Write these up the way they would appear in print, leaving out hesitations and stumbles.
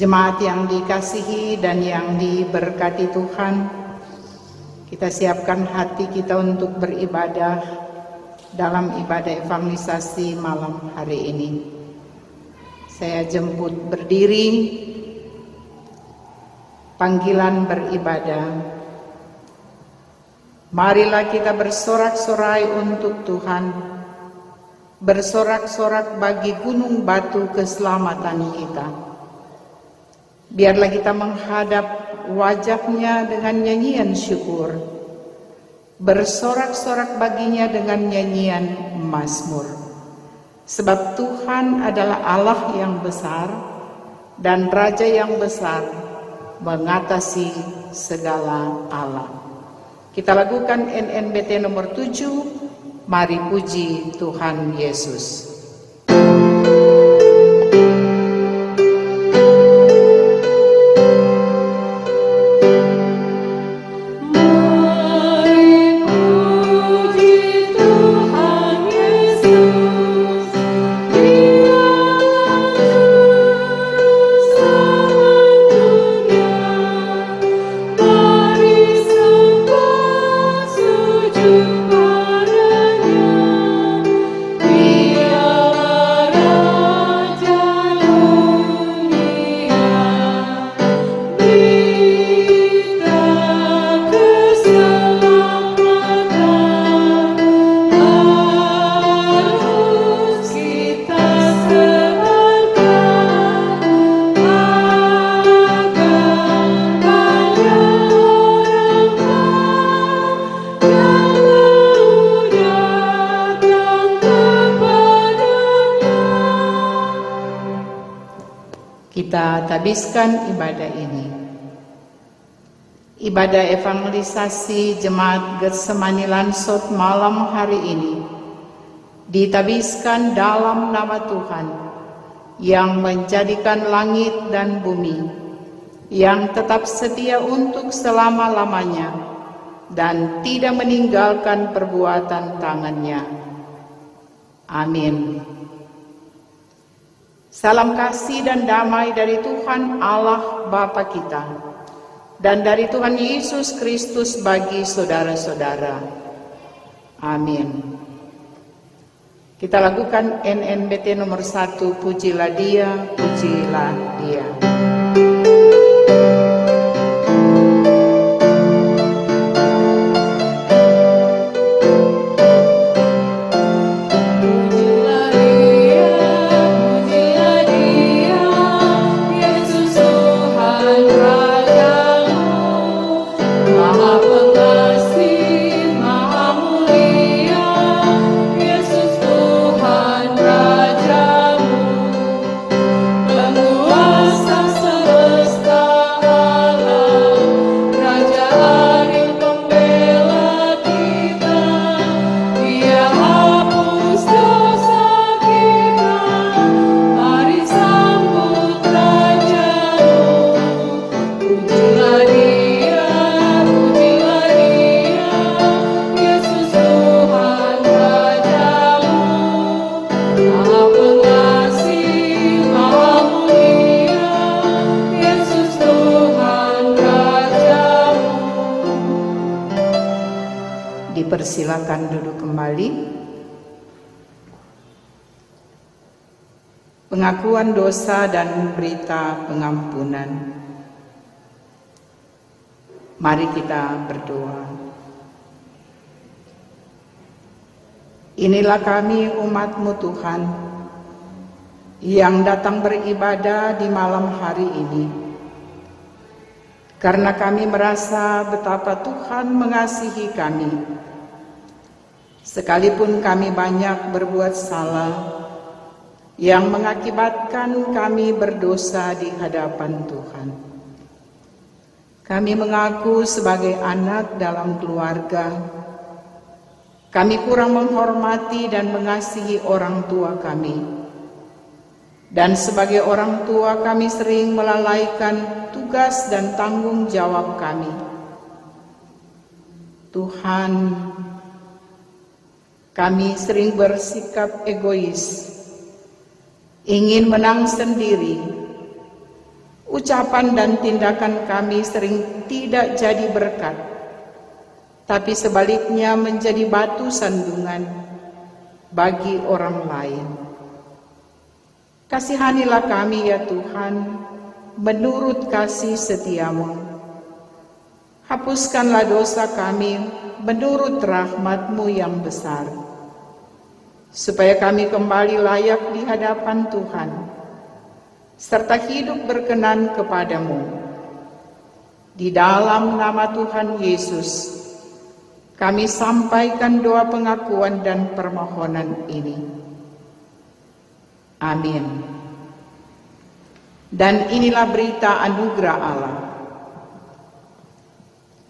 Jemaat yang dikasihi dan yang diberkati Tuhan, kita siapkan hati kita untuk beribadah dalam ibadah evangelisasi malam hari ini. Saya jemput berdiri, panggilan beribadah. Marilah kita bersorak-sorai untuk Tuhan, bersorak-sorak bagi gunung batu keselamatan kita. Biarlah kita menghadap wajah-Nya dengan nyanyian syukur, bersorak-sorak baginya dengan nyanyian mazmur. Sebab Tuhan adalah Allah yang besar dan Raja yang besar mengatasi segala Allah. Kita lakukan NNBT nomor 7, mari puji Tuhan Yesus. Kita tabiskan ibadah ini. Ibadah evangelisasi Jemaat Getsemani Lansot malam hari ini ditabiskan dalam nama Tuhan yang menjadikan langit dan bumi, yang tetap setia untuk selama-lamanya dan tidak meninggalkan perbuatan tangannya. Amin. Salam kasih dan damai dari Tuhan Allah Bapa kita dan dari Tuhan Yesus Kristus bagi saudara-saudara. Amin. Kita lakukan NNBT nomor 1, pujilah Dia, pujilah Dia. Dipersilakan duduk kembali. Pengakuan dosa dan berita pengampunan. Mari kita berdoa. Inilah kami umat-Mu Tuhan, yang datang beribadah di malam hari ini. Karena kami merasa betapa Tuhan mengasihi kami. Sekalipun kami banyak berbuat salah yang mengakibatkan kami berdosa di hadapan Tuhan. Kami mengaku sebagai anak dalam keluarga, kami kurang menghormati dan mengasihi orang tua kami. Dan sebagai orang tua kami sering melalaikan tugas dan tanggung jawab kami. Tuhan, kami sering bersikap egois, ingin menang sendiri, Ucapan dan tindakan kami sering tidak jadi berkat, tapi sebaliknya menjadi batu sandungan bagi orang lain. Kasihanilah kami ya Tuhan, menurut kasih setiamu. Hapuskanlah dosa kami menurut rahmat-Mu yang besar, supaya kami kembali layak di hadapan Tuhan, serta hidup berkenan kepadamu. Di dalam nama Tuhan Yesus, kami sampaikan doa pengakuan dan permohonan ini. Amin. Dan inilah berita anugerah Allah.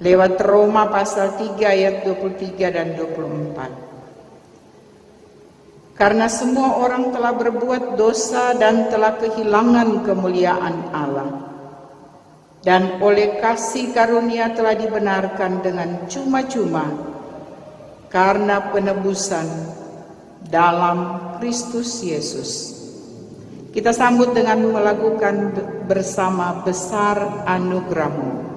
Lewat Roma pasal 3 ayat 23 dan 24. Karena semua orang telah berbuat dosa dan telah kehilangan kemuliaan Allah, dan oleh kasih karunia telah dibenarkan dengan cuma-cuma karena penebusan dalam Kristus Yesus. Kita sambut dengan melakukan bersama besar anugerah-Mu.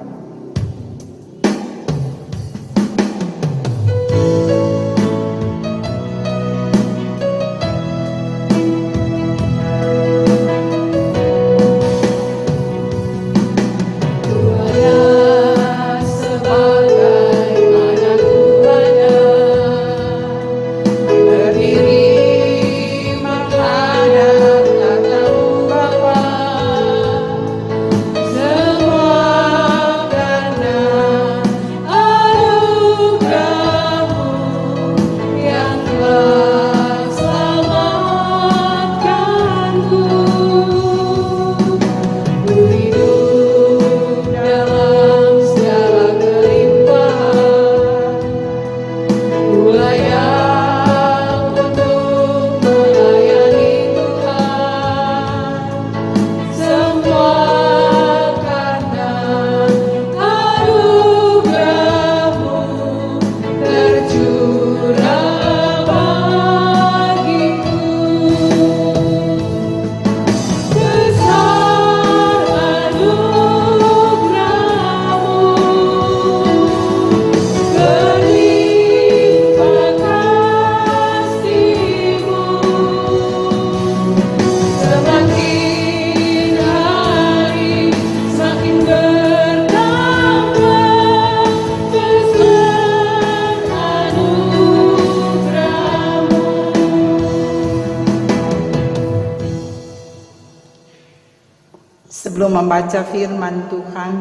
Sebelum membaca firman Tuhan,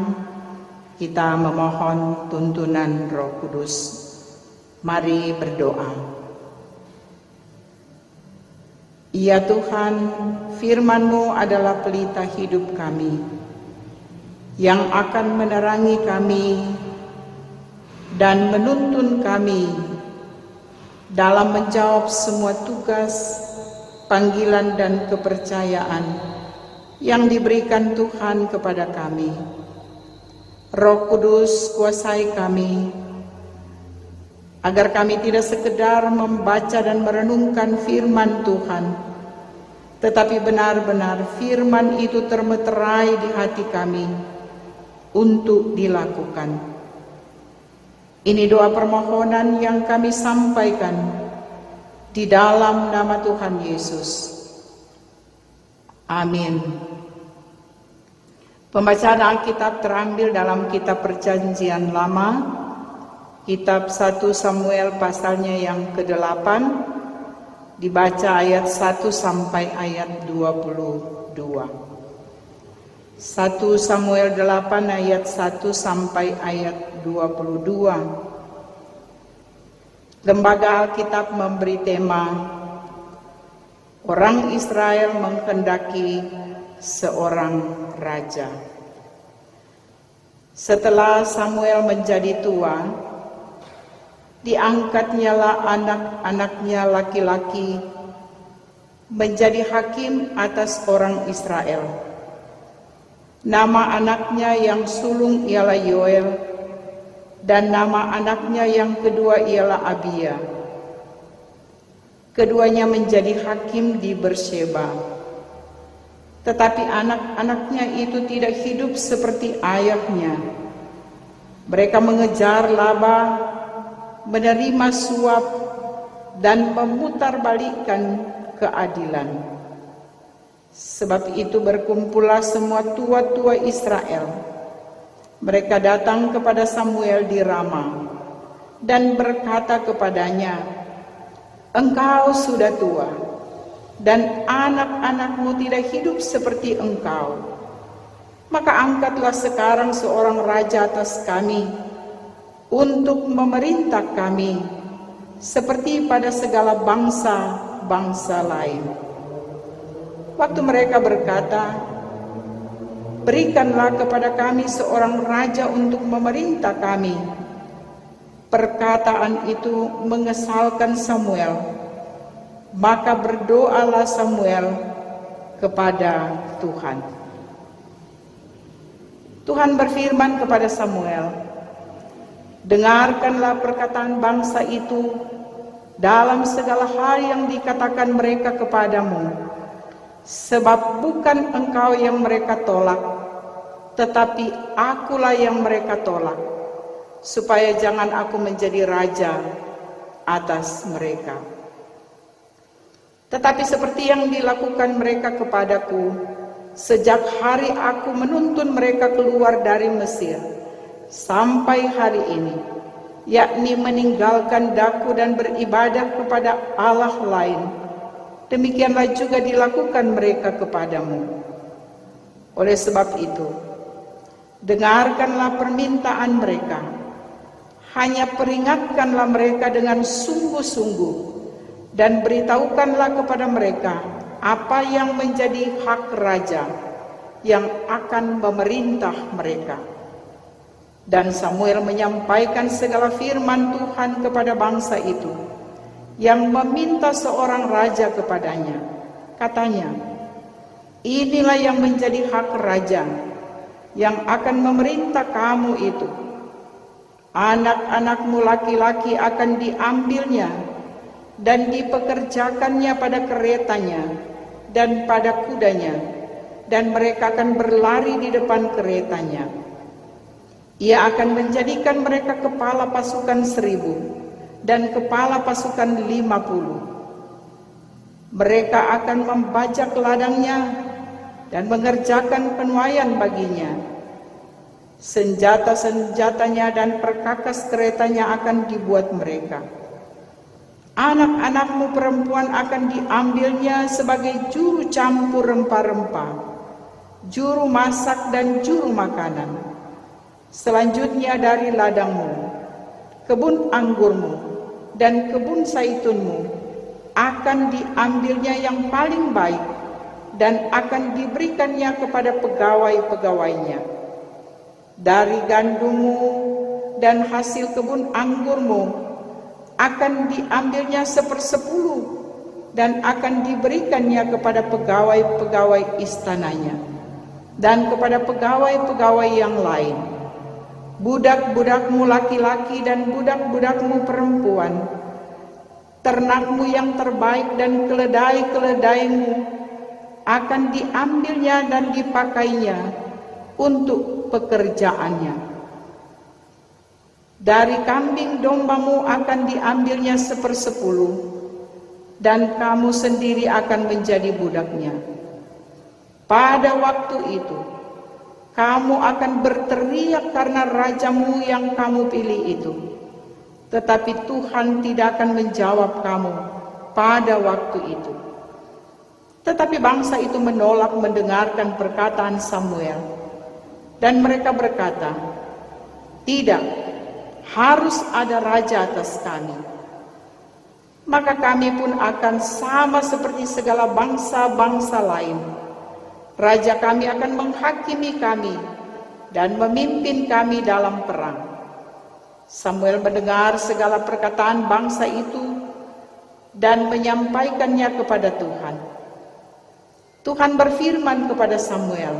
kita memohon tuntunan Roh Kudus. Mari berdoa. Ya Tuhan, firman-Mu adalah pelita hidup kami, yang akan menerangi kami dan menuntun kami dalam menjawab semua tugas, panggilan dan kepercayaan yang diberikan Tuhan kepada kami. Roh Kudus, kuasai kami, agar kami tidak sekedar membaca dan merenungkan firman Tuhan, tetapi benar-benar firman itu termeterai di hati kami untuk dilakukan. Ini doa permohonan yang kami sampaikan di dalam nama Tuhan Yesus. Amin. Pembacaan Alkitab terambil dalam kitab Perjanjian Lama, kitab 1 Samuel pasalnya yang ke-8, dibaca ayat 1 sampai ayat 22. 1 Samuel 8 ayat 1 sampai ayat 22. Lembaga Alkitab memberi tema Orang Israel menghendaki seorang raja. Setelah Samuel menjadi tua, diangkatnyalah anak-anaknya laki-laki menjadi hakim atas orang Israel. Nama anaknya yang sulung ialah Yoel, dan nama anaknya yang kedua ialah Abia. Keduanya menjadi hakim di Berseba. Tetapi anak-anaknya itu tidak hidup seperti ayahnya. Mereka mengejar laba, menerima suap, dan memutarbalikkan keadilan. Sebab itu berkumpullah semua tua-tua Israel. Mereka datang kepada Samuel di Rama dan berkata kepadanya, "Engkau sudah tua, dan anak-anakmu tidak hidup seperti engkau. Maka angkatlah sekarang seorang raja atas kami, untuk memerintah kami, seperti pada segala bangsa-bangsa lain." Waktu mereka berkata, "Berikanlah kepada kami seorang raja untuk memerintah kami," perkataan itu mengesalkan Samuel. Maka berdoalah Samuel kepada Tuhan. Tuhan berfirman kepada Samuel, "Dengarkanlah perkataan bangsa itu dalam segala hal yang dikatakan mereka kepadamu, sebab bukan engkau yang mereka tolak, tetapi akulah yang mereka tolak, supaya jangan aku menjadi raja atas mereka. Tetapi seperti yang dilakukan mereka kepadaku, sejak hari aku menuntun mereka keluar dari Mesir, sampai hari ini, yakni meninggalkan daku dan beribadah kepada Allah lain, demikianlah juga dilakukan mereka kepadamu. Oleh sebab itu, dengarkanlah permintaan mereka, hanya peringatkanlah mereka dengan sungguh-sungguh, dan beritahukanlah kepada mereka apa yang menjadi hak raja yang akan memerintah mereka." Dan Samuel menyampaikan segala firman Tuhan kepada bangsa itu, yang meminta seorang raja kepadanya. Katanya, "Inilah yang menjadi hak raja yang akan memerintah kamu itu. Anak-anakmu laki-laki akan diambilnya dan dipekerjakannya pada keretanya dan pada kudanya, dan mereka akan berlari di depan keretanya. Ia akan menjadikan mereka kepala pasukan 1.000 dan kepala pasukan 50. Mereka akan membajak ladangnya dan mengerjakan penuaian baginya. Senjata-senjatanya dan perkakas keretanya akan dibuat mereka. Anak-anakmu perempuan akan diambilnya sebagai juru campur rempah-rempah, juru masak dan juru makanan. Selanjutnya dari ladangmu, kebun anggurmu, dan kebun zaitunmu akan diambilnya yang paling baik, dan akan diberikannya kepada pegawai-pegawainya. Dari gandummu dan hasil kebun anggurmu akan diambilnya 1/10, dan akan diberikannya kepada pegawai-pegawai istananya dan kepada pegawai-pegawai yang lain. Budak-budakmu laki-laki dan budak-budakmu perempuan, ternakmu yang terbaik dan keledai-keledaimu akan diambilnya dan dipakainya untuk pekerjaannya. Dari kambing dombamu akan diambilnya 1/10, dan kamu sendiri akan menjadi budaknya. Pada waktu itu, kamu akan berteriak karena rajamu yang kamu pilih itu. Tetapi Tuhan tidak akan menjawab kamu pada waktu itu." Tetapi bangsa itu menolak mendengarkan perkataan Samuel, dan mereka berkata, "Tidak, harus ada raja atas kami. Maka kami pun akan sama seperti segala bangsa-bangsa lain. Raja kami akan menghakimi kami dan memimpin kami dalam perang." Samuel mendengar segala perkataan bangsa itu dan menyampaikannya kepada Tuhan. Tuhan berfirman kepada Samuel,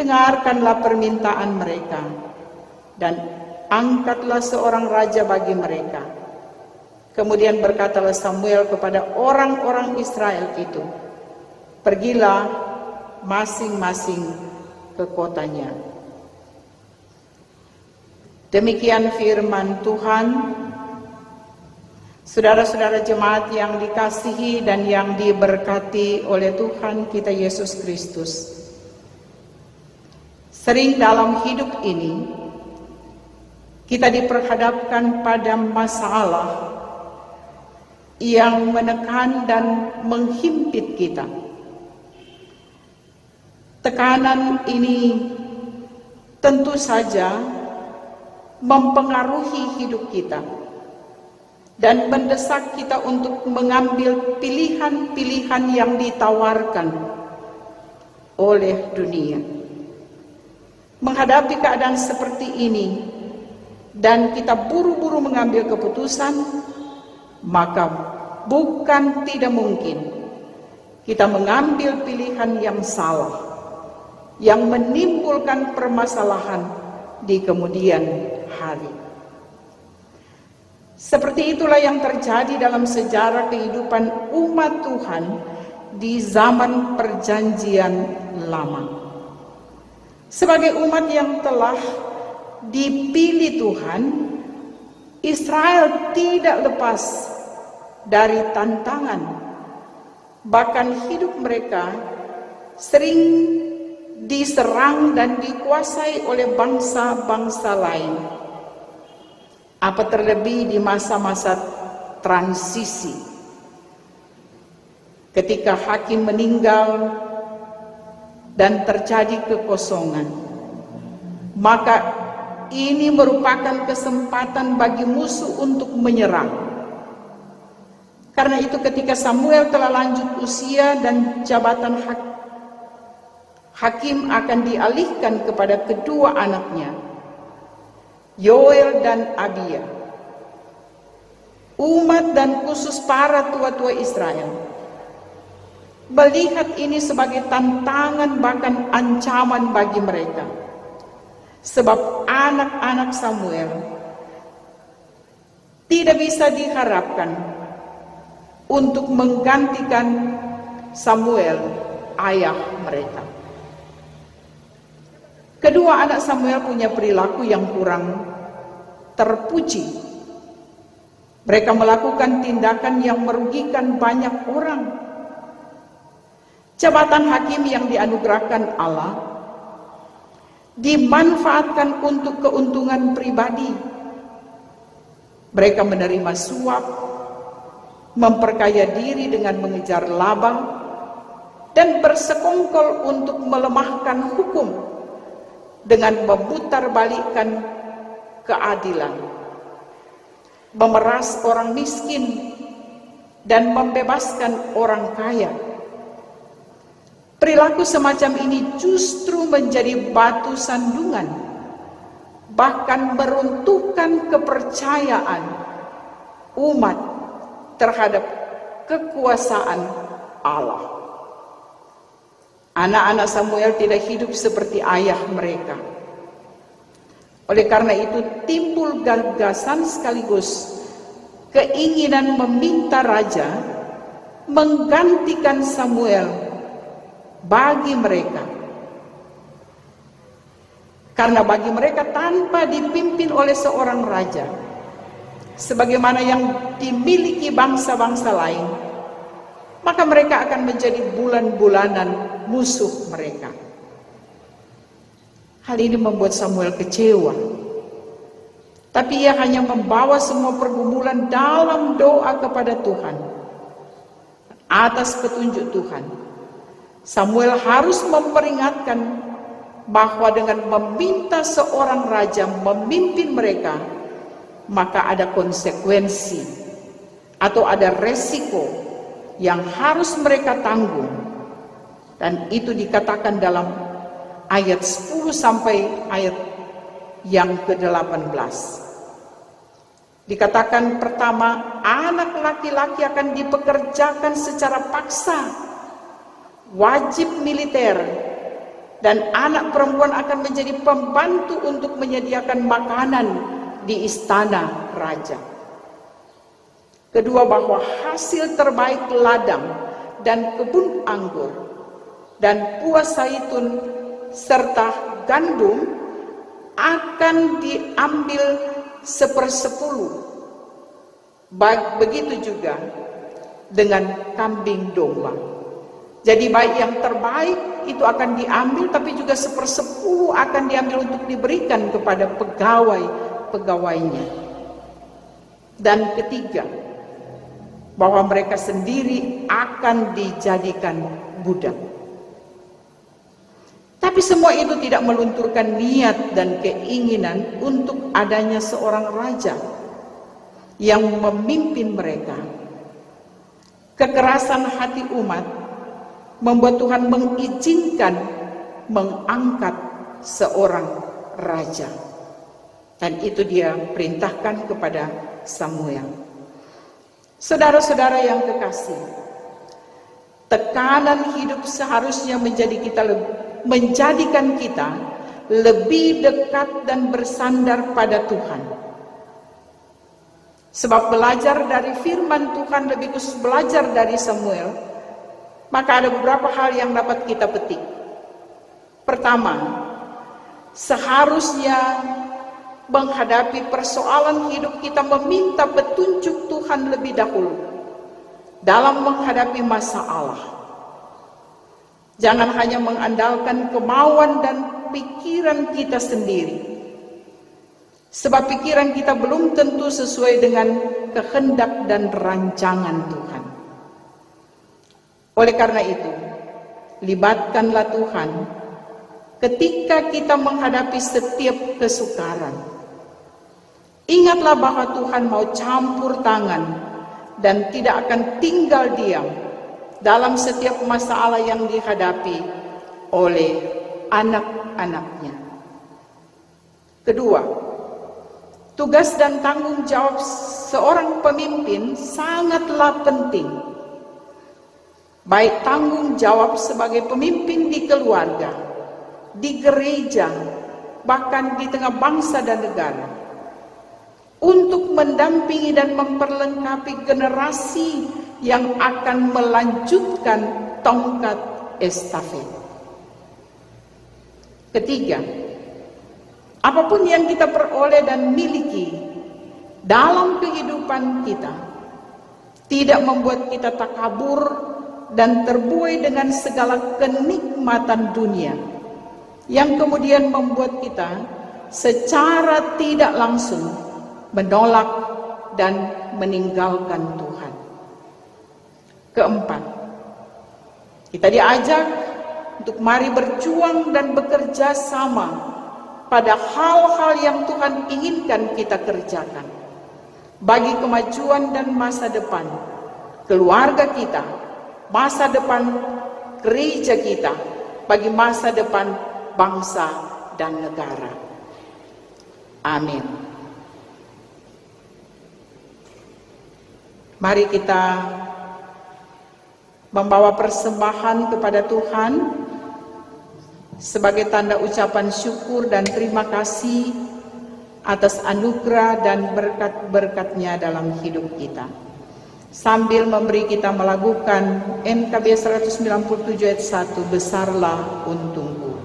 "Dengarkanlah permintaan mereka, dan angkatlah seorang raja bagi mereka." Kemudian berkatalah Samuel kepada orang-orang Israel itu, "Pergilah, masing-masing ke kotanya. Demikian firman Tuhan. Saudara-saudara jemaat yang dikasihi dan yang diberkati oleh Tuhan kita Yesus Kristus. Sering dalam hidup ini kita diperhadapkan pada masalah yang menekan dan menghimpit kita. Tekanan ini tentu saja mempengaruhi hidup kita dan mendesak kita untuk mengambil pilihan-pilihan yang ditawarkan oleh dunia. Menghadapi keadaan seperti ini dan kita buru-buru mengambil keputusan, maka bukan tidak mungkin kita mengambil pilihan yang salah, yang menimbulkan permasalahan di kemudian hari. Seperti itulah yang terjadi dalam sejarah kehidupan umat Tuhan di zaman Perjanjian Lama. Sebagai umat yang telah dipilih Tuhan, Israel tidak lepas dari tantangan. Bahkan hidup mereka sering diserang dan dikuasai oleh bangsa-bangsa lain. Apa terlebih di masa-masa transisi, ketika hakim meninggal dan terjadi kekosongan, maka ini merupakan kesempatan bagi musuh untuk menyerang. Karena itu ketika Samuel telah lanjut usia dan jabatan hakim akan dialihkan kepada kedua anaknya, Yoel dan Abia, umat dan khusus para tua-tua Israel melihat ini sebagai tantangan bahkan ancaman bagi mereka. Sebab anak-anak Samuel tidak bisa diharapkan untuk menggantikan Samuel, ayah mereka. Kedua anak Samuel punya perilaku yang kurang terpuji. Mereka melakukan tindakan yang merugikan banyak orang. Jabatan hakim yang dianugerahkan Allah dimanfaatkan untuk keuntungan pribadi. Mereka menerima suap, memperkaya diri dengan mengejar laba, dan bersekongkol untuk melemahkan hukum dengan memutarbalikkan keadilan, memeras orang miskin dan membebaskan orang kaya. Perilaku semacam ini justru menjadi batu sandungan, bahkan meruntuhkan kepercayaan umat terhadap kekuasaan Allah. Anak-anak Samuel tidak hidup seperti ayah mereka. Oleh karena itu timbul gagasan sekaligus keinginan meminta raja menggantikan Samuel bagi mereka. Karena bagi mereka tanpa dipimpin oleh seorang raja, sebagaimana yang dimiliki bangsa-bangsa lain, maka mereka akan menjadi bulan-bulanan musuh mereka. Hal ini membuat Samuel kecewa. Tapi ia hanya membawa semua pergumulan dalam doa kepada Tuhan. Atas petunjuk Tuhan, Samuel harus memperingatkan bahwa dengan meminta seorang raja memimpin mereka, maka ada konsekuensi atau ada resiko yang harus mereka tanggung. Dan itu dikatakan dalam ayat 10 sampai ayat yang ke-18. Dikatakan pertama, anak laki-laki akan dipekerjakan secara paksa, wajib militer, dan anak perempuan akan menjadi pembantu untuk menyediakan makanan di istana raja. Kedua, bahwa hasil terbaik ladang dan kebun anggur dan buah zaitun serta gandum akan diambil 1/10. Begitu juga dengan kambing domba. Jadi baik yang terbaik itu akan diambil, tapi juga 1/10 akan diambil untuk diberikan kepada pegawai-pegawainya. Dan ketiga, bahwa mereka sendiri akan dijadikan budak. Tapi semua itu tidak melunturkan niat dan keinginan untuk adanya seorang raja yang memimpin mereka. Kekerasan hati umat membuat Tuhan mengizinkan mengangkat seorang raja. Dan itu dia perintahkan kepada Samuel. Saudara-saudara yang kekasih, tekanan hidup seharusnya menjadikan kita lebih dekat dan bersandar pada Tuhan. Sebab belajar dari firman Tuhan lebih khusus belajar dari Samuel, maka ada beberapa hal yang dapat kita petik. Pertama, seharusnya menghadapi persoalan hidup kita meminta petunjuk Tuhan lebih dahulu dalam menghadapi masalah. Jangan hanya mengandalkan kemauan dan pikiran kita sendiri, sebab pikiran kita belum tentu sesuai dengan kehendak dan rancangan Tuhan. Oleh karena itu, libatkanlah Tuhan ketika kita menghadapi setiap kesukaran. Ingatlah bahwa Tuhan mau campur tangan dan tidak akan tinggal diam dalam setiap masalah yang dihadapi oleh anak-anaknya. Kedua, tugas dan tanggung jawab seorang pemimpin sangatlah penting. Baik tanggung jawab sebagai pemimpin di keluarga, di gereja, bahkan di tengah bangsa dan negara, untuk mendampingi dan memperlengkapi generasi yang akan melanjutkan tongkat estafet. Ketiga, apapun yang kita peroleh dan miliki dalam kehidupan kita tidak membuat kita takabur dan terbuai dengan segala kenikmatan dunia yang kemudian membuat kita secara tidak langsung menolak dan meninggalkan Tuhan. Keempat, kita diajak untuk mari berjuang dan bekerja sama pada hal-hal yang Tuhan inginkan kita kerjakan bagi kemajuan dan masa depan keluarga kita, masa depan gereja kita, bagi masa depan bangsa dan negara. Amin. Mari kita membawa persembahan kepada Tuhan sebagai tanda ucapan syukur dan terima kasih atas anugerah dan berkat-berkat-Nya dalam hidup kita. Sambil memberi kita melakukan NKB 197 ayat 1, besarlah untungku.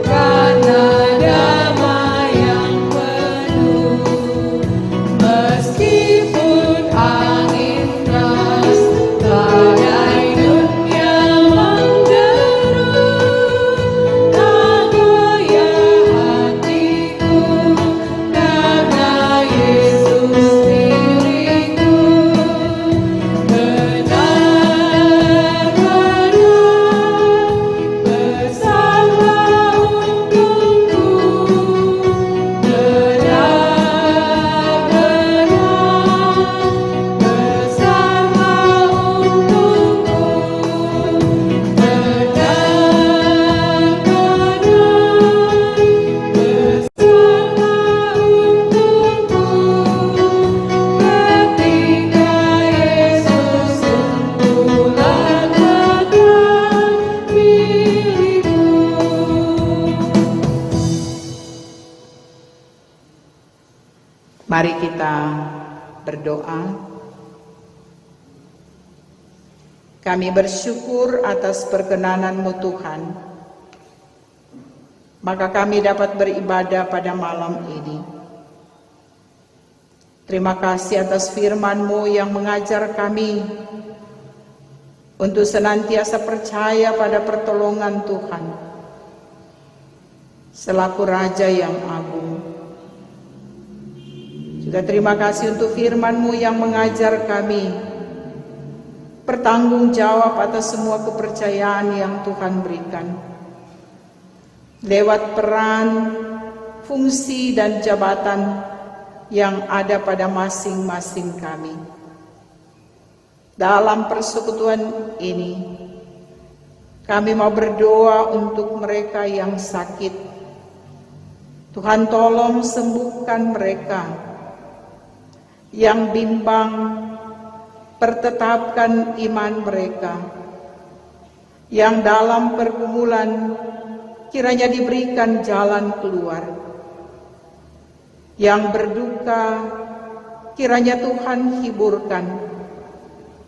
Karena damai Mari kita berdoa. Kami bersyukur atas perkenanan-Mu Tuhan, maka kami dapat beribadah pada malam ini. Terima kasih atas firman-Mu yang mengajar kami untuk senantiasa percaya pada pertolongan Tuhan selaku Raja yang agung. Juga terima kasih untuk firman-Mu yang mengajar kami bertanggung jawab atas semua kepercayaan yang Tuhan berikan lewat peran, fungsi, dan jabatan yang ada pada masing-masing kami. Dalam persekutuan ini, kami mau berdoa untuk mereka yang sakit. Tuhan tolong sembuhkan mereka. Yang bimbang, pertetapkan iman mereka. Yang dalam pergumulan, kiranya diberikan jalan keluar. Yang berduka, kiranya Tuhan hiburkan.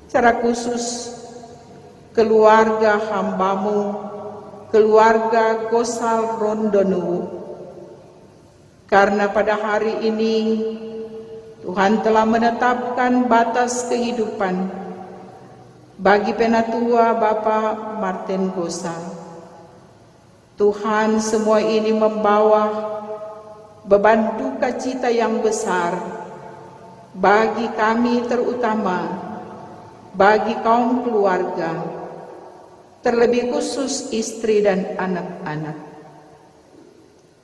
Secara khusus, keluarga hamba-Mu, keluarga Gosal Rondonu. Karena pada hari ini, Tuhan telah menetapkan batas kehidupan bagi penatua Bapak Martin Gosal. Tuhan, semua ini membawa beban duka cita yang besar bagi kami, terutama bagi kaum keluarga, terlebih khusus istri dan anak-anak.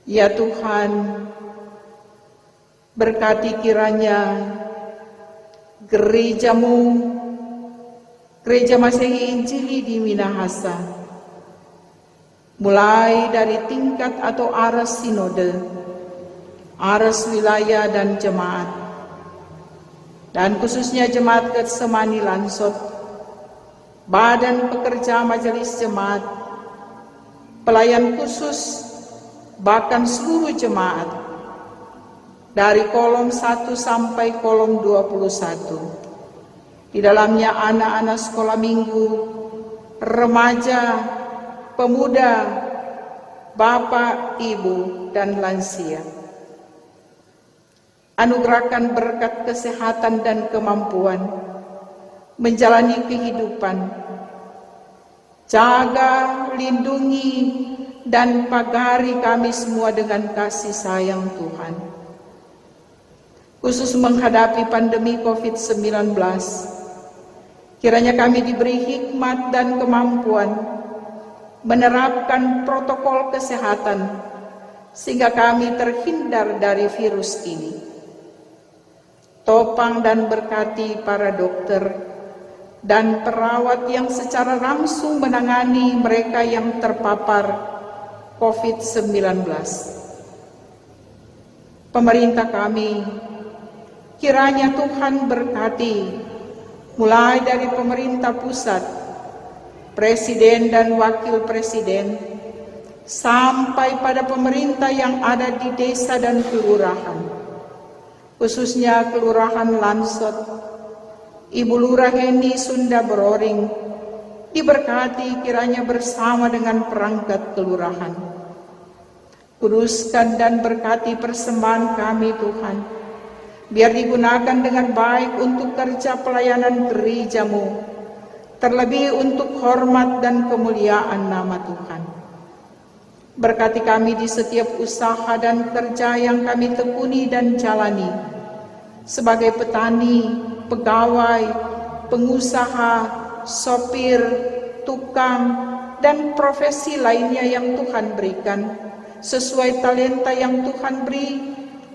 Ya Tuhan, berkati kiranya gereja-Mu, Gereja Masehi Injili di Minahasa, mulai dari tingkat atau aras sinode, aras wilayah dan jemaat, dan khususnya Jemaat Getsemani Lansot, Badan Pekerja Majelis Jemaat, pelayan khusus, bahkan seluruh jemaat, dari kolom 1 sampai kolom 21. Di dalamnya anak-anak sekolah minggu, remaja, pemuda, bapak, ibu, dan lansia. Anugerahkan berkat kesehatan dan kemampuan menjalani kehidupan. Jaga, lindungi, dan pagari kami semua dengan kasih sayang Tuhan. Khusus menghadapi pandemi COVID-19, kiranya kami diberi hikmat dan kemampuan menerapkan protokol kesehatan sehingga kami terhindar dari virus ini. Topang dan berkati para dokter dan perawat yang secara langsung menangani mereka yang terpapar COVID-19. Pemerintah kami, kiranya Tuhan berkati, mulai dari pemerintah pusat, presiden dan wakil presiden, sampai pada pemerintah yang ada di desa dan kelurahan, khususnya Kelurahan Lansot, Ibu Lurah Heni Sunda Beroring, diberkati kiranya bersama dengan perangkat kelurahan. Kuduskan dan berkati persembahan kami Tuhan, biar digunakan dengan baik untuk kerja pelayanan gereja-Mu, terlebih untuk hormat dan kemuliaan nama Tuhan. Berkati kami di setiap usaha dan kerja yang kami tekuni dan jalani, sebagai petani, pegawai, pengusaha, sopir, tukang, dan profesi lainnya yang Tuhan berikan, sesuai talenta yang Tuhan beri,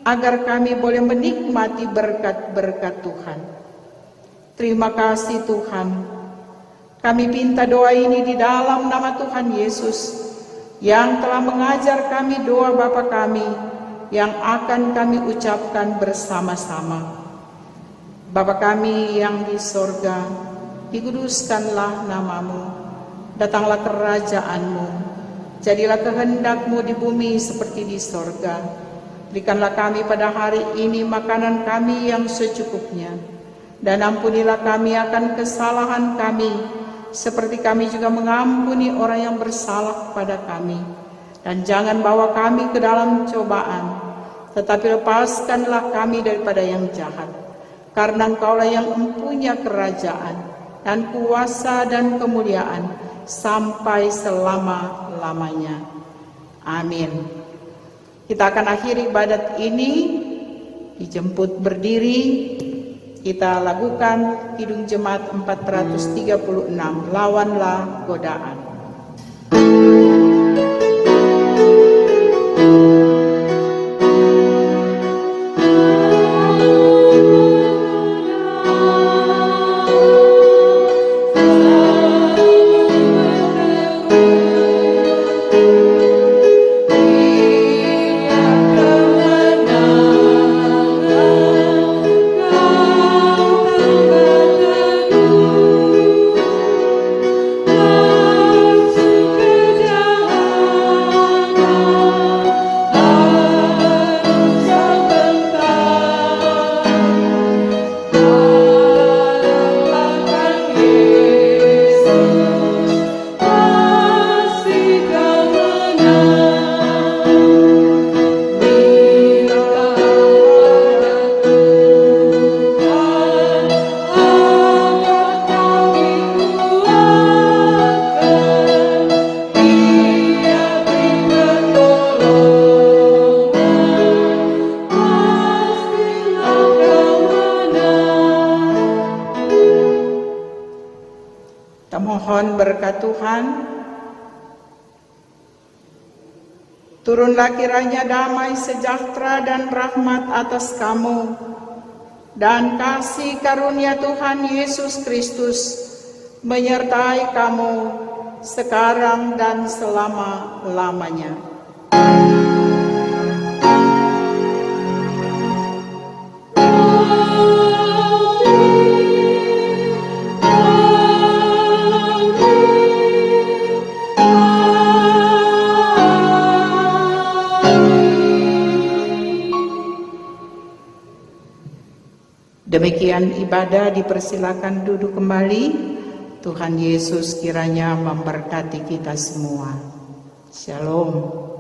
agar kami boleh menikmati berkat-berkat Tuhan. Terima kasih Tuhan. Kami minta doa ini di dalam nama Tuhan Yesus, yang telah mengajar kami doa Bapa kami, yang akan kami ucapkan bersama-sama. Bapa kami yang di sorga, dikuduskanlah nama-Mu, datanglah kerajaan-Mu, jadilah kehendak-Mu di bumi seperti di sorga. Berikanlah kami pada hari ini makanan kami yang secukupnya, dan ampunilah kami akan kesalahan kami, seperti kami juga mengampuni orang yang bersalah kepada kami. Dan jangan bawa kami ke dalam cobaan, tetapi lepaskanlah kami daripada yang jahat. Karena Engkaulah yang mempunyai kerajaan dan kuasa dan kemuliaan sampai selama-lamanya. Amin. Kita akan akhiri ibadat ini, dijemput berdiri. Kita lakukan Kidung Jemaat 436, Lawanlah Godaan. Mohon berkat Tuhan, turunlah kiranya damai sejahtera dan rahmat atas kamu, dan kasih karunia Tuhan Yesus Kristus menyertai kamu sekarang dan selama-lamanya. Demikian ibadah, dipersilakan duduk kembali. Tuhan Yesus kiranya memberkati kita semua. Shalom.